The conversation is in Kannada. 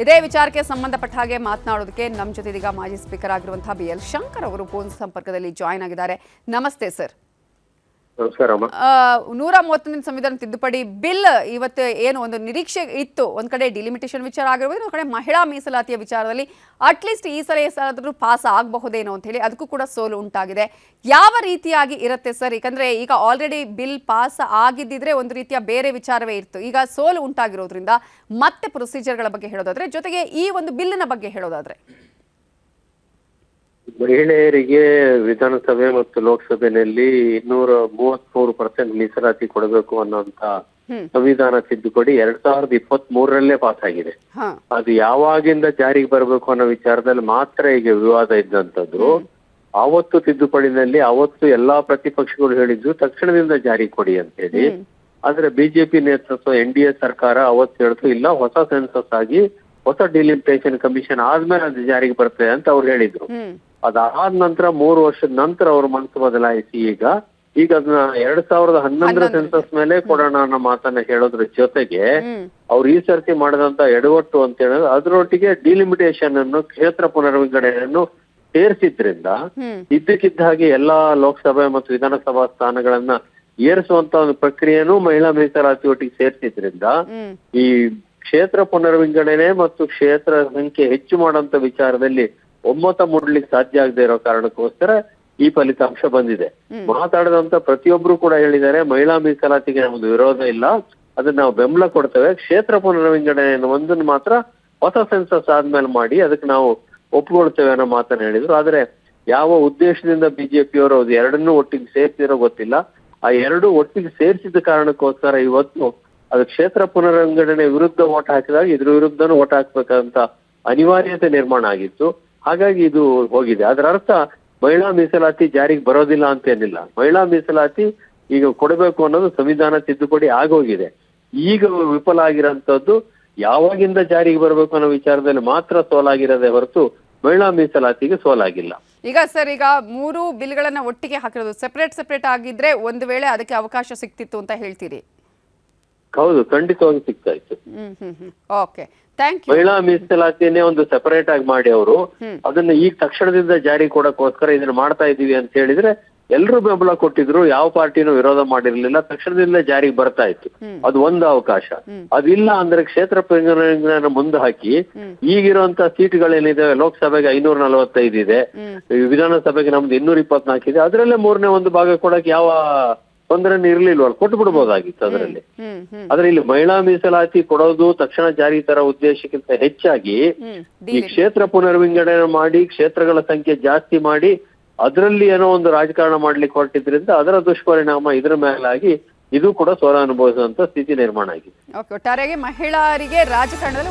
ಇದೇ ವಿಚಾರಕ್ಕೆ ಸಂಬಂಧಪಟ್ಟ ಹಾಗೆ ಮಾತನಾಡೋದಕ್ಕೆ ನಮ್ಮ ಜೊತೆ ಇದೀಗ ಮಾಜಿ ಸ್ಪೀಕರ್ ಆಗಿರುವಂತಹ BL ಶಂಕರ್ ಅವರು ಫೋನ್ ಸಂಪರ್ಕದಲ್ಲಿ ಜಾಯ್ನ್ ಆಗಿದ್ದಾರೆ. ನಮಸ್ತೆ ಸರ್. ನಮಸ್ಕಾರ. 131ನೇ ಸಂವಿಧಾನ ತಿದ್ದುಪಡಿ ಬಿಲ್ ಇವತ್ತು ಏನು ಒಂದು ನಿರೀಕ್ಷೆ ಇತ್ತು, ಒಂದ್ ಕಡೆ ಡಿಲಿಮಿಟೇಷನ್ ವಿಚಾರ ಆಗಿರ್ಬೋದು, ಒಂದ್ ಕಡೆ ಮಹಿಳಾ ಮೀಸಲಾತಿಯ ವಿಚಾರದಲ್ಲಿ ಅಟ್ಲೀಸ್ಟ್ ಈ ಸಲ ಏನಾದರೂ ಪಾಸ್ ಆಗಬಹುದೇನೋ ಅಂತ ಹೇಳಿ ಅದಕ್ಕೂ ಕೂಡ ಸೋಲು ಉಂಟಾಗಿದೆ. ಯಾವ ರೀತಿಯಾಗಿ ಇರುತ್ತೆ ಸರ್? ಯಾಕಂದ್ರೆ ಈಗ ಆಲ್ರೆಡಿ ಬಿಲ್ ಪಾಸ್ ಆಗಿದ್ದಿದ್ರೆ ಒಂದು ರೀತಿಯ ಬೇರೆ ವಿಚಾರವೇ ಇತ್ತು. ಈಗ ಸೋಲು ಉಂಟಾಗಿರೋದ್ರಿಂದ ಮತ್ತೆ ಪ್ರೊಸೀಜರ್ಗಳ ಬಗ್ಗೆ ಹೇಳೋದಾದ್ರೆ, ಜೊತೆಗೆ ಈ ಒಂದು ಬಿಲ್ಲಿನ ಬಗ್ಗೆ ಹೇಳೋದಾದ್ರೆ, ಮಹಿಳೆಯರಿಗೆ ವಿಧಾನಸಭೆ ಮತ್ತು ಲೋಕಸಭೆಯಲ್ಲಿ 233% ಮೀಸಲಾತಿ ಕೊಡಬೇಕು ಅನ್ನುವಂತ ಸಂವಿಧಾನ ತಿದ್ದುಪಡಿ 2023ರಲ್ಲೇ ಪಾಸ್ ಆಗಿದೆ. ಅದು ಯಾವಾಗಿಂದ ಜಾರಿಗೆ ಬರಬೇಕು ಅನ್ನೋ ವಿಚಾರದಲ್ಲಿ ಮಾತ್ರ ಈಗ ವಿವಾದ ಇದ್ದಂಥದ್ದು. ಆವತ್ತು ತಿದ್ದುಪಡಿನಲ್ಲಿ ಅವತ್ತು ಎಲ್ಲಾ ಪ್ರತಿಪಕ್ಷಗಳು ಹೇಳಿದ್ರು ತಕ್ಷಣದಿಂದ ಜಾರಿ ಕೊಡಿ ಅಂತ ಹೇಳಿ. ಆದ್ರೆ ಬಿಜೆಪಿ ನೇತೃತ್ವ NDA ಸರ್ಕಾರ ಅವತ್ತು ಹೇಳ್ತು ಇಲ್ಲ, ಹೊಸ ಸೆನ್ಸಸ್ ಆಗಿ ಹೊಸ ಡಿಲಿಮಿಟೇಷನ್ ಕಮಿಷನ್ ಆದ್ಮೇಲೆ ಅದು ಜಾರಿಗೆ ಬರ್ತದೆ ಅಂತ ಅವ್ರು ಹೇಳಿದ್ರು. ಅದಾದ ನಂತರ 3 ವರ್ಷದ ನಂತರ ಅವ್ರ ಮನಸ್ಸು ಬದಲಾಯಿಸಿ ಈಗ ಅದನ್ನ 2011 ಸೆನ್ಸಸ್ ಮೇಲೆ ಕೊಡೋಣ ಅನ್ನೋ ಮಾತನ್ನ ಹೇಳೋದ್ರ ಜೊತೆಗೆ ಅವ್ರು ಈ ಸರ್ತಿ ಮಾಡಿದಂತ ಎಡವಟ್ಟು ಅಂತ ಹೇಳಿದ್ರೆ ಅದರೊಟ್ಟಿಗೆ ಡಿಲಿಮಿಟೇಷನ್ ಅನ್ನು, ಕ್ಷೇತ್ರ ಪುನರ್ವಿಂಗಡಣೆಯನ್ನು ಸೇರಿಸಿದ್ರಿಂದ ಇದ್ದಕ್ಕಿದ್ದ ಹಾಗೆ ಎಲ್ಲಾ ಲೋಕಸಭೆ ಮತ್ತು ವಿಧಾನಸಭಾ ಸ್ಥಾನಗಳನ್ನ ಏರಿಸುವಂತ ಒಂದು ಪ್ರಕ್ರಿಯೆನೂ ಮಹಿಳಾ ಮೀಸಲಾತಿ ಒಟ್ಟಿಗೆ ಸೇರಿಸಿದ್ರಿಂದ ಈ ಕ್ಷೇತ್ರ ಪುನರ್ವಿಂಗಡಣೆ ಮತ್ತು ಕ್ಷೇತ್ರ ಸಂಖ್ಯೆ ಹೆಚ್ಚು ಮಾಡುವಂತ ವಿಚಾರದಲ್ಲಿ ಒಮ್ಮತ ಮೂಡಲಿಕ್ಕೆ ಸಾಧ್ಯ ಆಗದೆ ಇರೋ ಕಾರಣಕ್ಕೋಸ್ಕರ ಈ ಫಲಿತಾಂಶ ಬಂದಿದೆ. ಮಾತಾಡಿದಂತ ಪ್ರತಿಯೊಬ್ರು ಕೂಡ ಹೇಳಿದ್ದಾರೆ ಮಹಿಳಾ ಮೀಸಲಾತಿಗೆ ನಮ್ದು ವಿರೋಧ ಇಲ್ಲ, ಅದನ್ನ ನಾವು ಬೆಂಬಲ ಕೊಡ್ತೇವೆ, ಕ್ಷೇತ್ರ ಪುನರ್ವಿಂಗಡಣೆ ಒಂದನ್ನು ಮಾತ್ರ ಹೊಸ ಸೆನ್ಸಸ್ ಆದ್ಮೇಲೆ ಮಾಡಿ ಅದಕ್ಕೆ ನಾವು ಒಪ್ಕೊಳ್ತೇವೆ ಅನ್ನೋ ಮಾತನ್ನ ಹೇಳಿದ್ರು. ಆದ್ರೆ ಯಾವ ಉದ್ದೇಶದಿಂದ ಬಿಜೆಪಿಯವರು ಅದು ಎರಡನ್ನೂ ಒಟ್ಟಿಗೆ ಸೇರ್ಸಿರೋ ಗೊತ್ತಿಲ್ಲ. ಆ ಎರಡು ಒಟ್ಟಿಗೆ ಸೇರಿಸಿದ ಕಾರಣಕ್ಕೋಸ್ಕರ ಇವತ್ತು ಅದು ಕ್ಷೇತ್ರ ಪುನರ್ವಿಂಗಡಣೆ ವಿರುದ್ಧ ಓಟ್ ಹಾಕಿದಾಗ ಇದ್ರ ವಿರುದ್ಧನೂ ಓಟ್ ಹಾಕ್ಬೇಕಂತ ಅನಿವಾರ್ಯತೆ ನಿರ್ಮಾಣ ಆಗಿತ್ತು. ಹಾಗಾಗಿ ಇದು ಹೋಗಿದೆ. ಅದರ ಅರ್ಥ ಮಹಿಳಾ ಮೀಸಲಾತಿ ಜಾರಿಗೆ ಬರೋದಿಲ್ಲ ಅಂತೇನಿಲ್ಲ. ಮಹಿಳಾ ಮೀಸಲಾತಿ ಈಗ ಕೊಡಬೇಕು ಅನ್ನೋದು ಸಂವಿಧಾನ ತಿದ್ದುಪಡಿ ಆಗೋಗಿದೆ. ಈಗ ವಿಫಲ ಆಗಿರೋಂಥದ್ದು ಯಾವಾಗಿಂದ ಜಾರಿಗೆ ಬರಬೇಕು ಅನ್ನೋ ವಿಚಾರದಲ್ಲಿ ಮಾತ್ರ ಸೋಲಾಗಿರೋದೇ ಹೊರತು ಮಹಿಳಾ ಮೀಸಲಾತಿಗೆ ಸೋಲಾಗಿಲ್ಲ. ಈಗ ಸರ್, ಈಗ 3 ಬಿಲ್ಗಳನ್ನ ಒಟ್ಟಿಗೆ ಹಾಕಿರೋದು ಸೆಪರೇಟ್ ಆಗಿದ್ರೆ ಒಂದು ವೇಳೆ ಅದಕ್ಕೆ ಅವಕಾಶ ಸಿಕ್ತಿತ್ತು ಅಂತ ಹೇಳ್ತೀರಿ? ಹೌದು, ಖಂಡಿತವಾಗಿ ಸಿಗ್ತಾ ಇತ್ತು. Okay, thank you. ಮಹಿಳಾ ಮೀಸಲಾತಿಯನ್ನೇ ಒಂದು ಸೆಪರೇಟ್ ಆಗಿ ಮಾಡಿ ಅವರು ಅದನ್ನ ಈಗ ತಕ್ಷಣದಿಂದ ಜಾರಿ ಕೊಡಕ್ಕೋಸ್ಕರ ಇದನ್ನ ಮಾಡ್ತಾ ಇದೀವಿ ಅಂತ ಹೇಳಿದ್ರೆ ಎಲ್ರು ಬೆಂಬಲ ಕೊಟ್ಟಿದ್ರು, ಯಾವ ಪಾರ್ಟಿನೂ ವಿರೋಧ ಮಾಡಿರ್ಲಿಲ್ಲ, ತಕ್ಷಣದಿಂದ ಜಾರಿಗೆ ಬರ್ತಾ ಇತ್ತು. ಅದು ಒಂದು ಅವಕಾಶ. ಅದಿಲ್ಲ ಅಂದ್ರೆ ಕ್ಷೇತ್ರ ಪುನರ್ವಿಂಗಡಣೆ ಮುಂದೆ ಹಾಕಿ ಈಗಿರುವಂತ ಸೀಟ್ಗಳೇನಿದೆ, ಲೋಕಸಭೆಗೆ 545 ಇದೆ, ವಿಧಾನಸಭೆಗೆ ನಮ್ದು 224 ಇದೆ, ಅದರಲ್ಲೇ 1/3 ಭಾಗ ಕೊಡಕ್ಕೆ ಯಾವ ತೊಂದರೆ ಇರ್ಲಿಲ್ವಲ್ಲ, ಕೊಟ್ಟು ಬಿಡ್ಬೋದಾಗಿತ್ತು ಅದರಲ್ಲಿ. ಆದ್ರೆ ಇಲ್ಲಿ ಮಹಿಳಾ ಮೀಸಲಾತಿ ಕೊಡೋದು ತಕ್ಷಣ ಜಾರಿ ತರ ಉದ್ದೇಶಕ್ಕಿಂತ ಹೆಚ್ಚಾಗಿ ಈ ಕ್ಷೇತ್ರ ಪುನರ್ವಿಂಗಡಣೆ ಮಾಡಿ ಕ್ಷೇತ್ರಗಳ ಸಂಖ್ಯೆ ಜಾಸ್ತಿ ಮಾಡಿ ಅದರಲ್ಲಿ ಏನೋ ಒಂದು ರಾಜಕಾರಣ ಮಾಡ್ಲಿಕ್ಕೆ ಹೊರಟಿದ್ರಿಂದ ಅದರ ದುಷ್ಪರಿಣಾಮ ಇದರ ಮೇಲಾಗಿ ಇದು ಕೂಡ ಸೋಲ ಅನುಭವಿಸುವಂತ ಸ್ಥಿತಿ ನಿರ್ಮಾಣ ಆಗಿದೆ. ಒಟ್ಟಾರೆಯಾಗಿ ಮಹಿಳೆಯರಿಗೆ ರಾಜಕಾರಣದಲ್ಲಿ